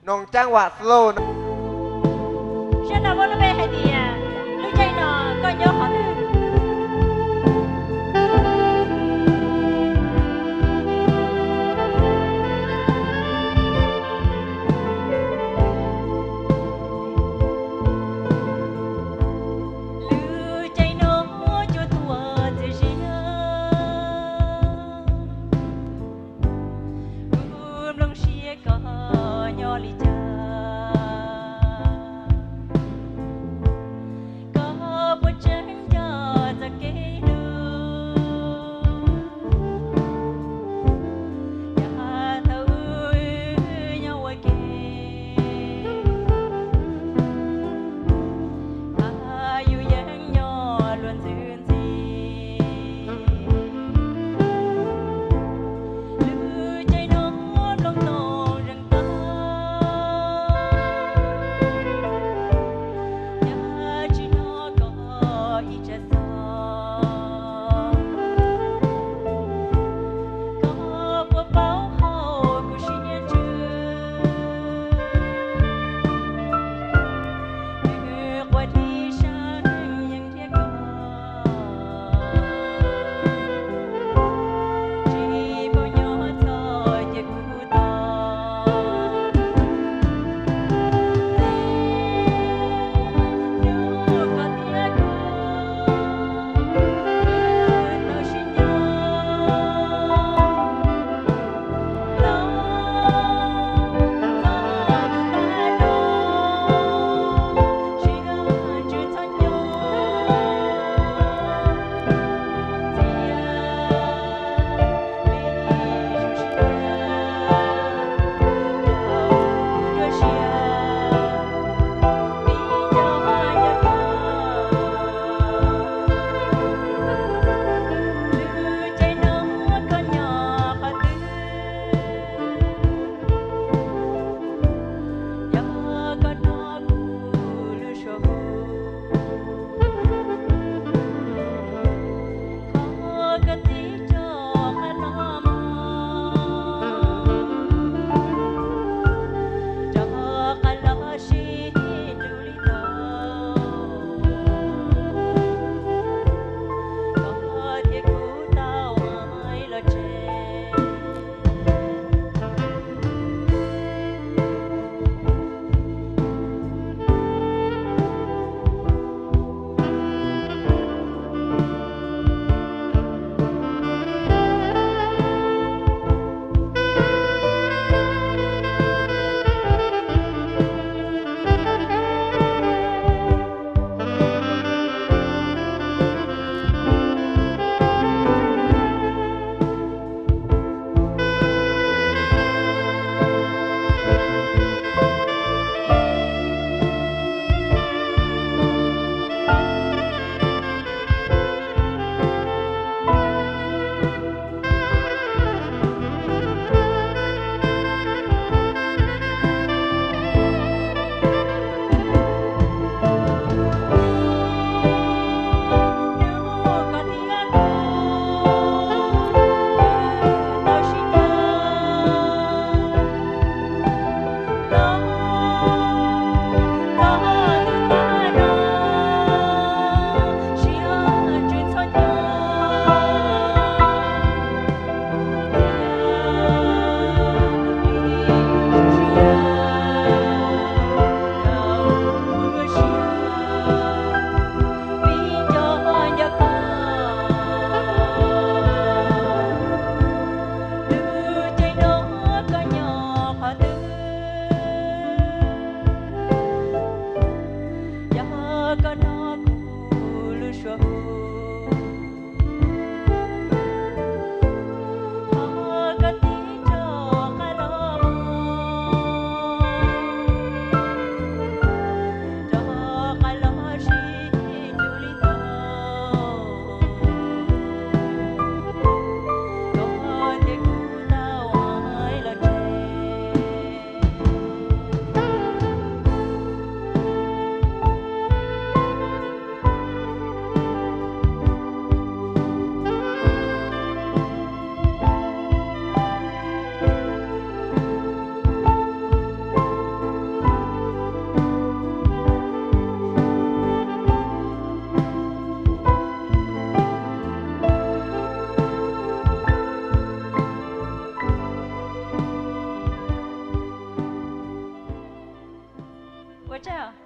น้องจังหวะสโลว์ ฉันเอาว่าเราไปให้ดีอ่ะลูกใจหนอก็ยกขอหนึ่งlưu chạy nó cho thua từ riêng lòng xia có nhỏ lì cha có bữa trắng cho ta kể đưa nhà thâu nhau ai kểอายุยังย่อล้วนซื่นทีลือใจน้องลงนองรังตา chưa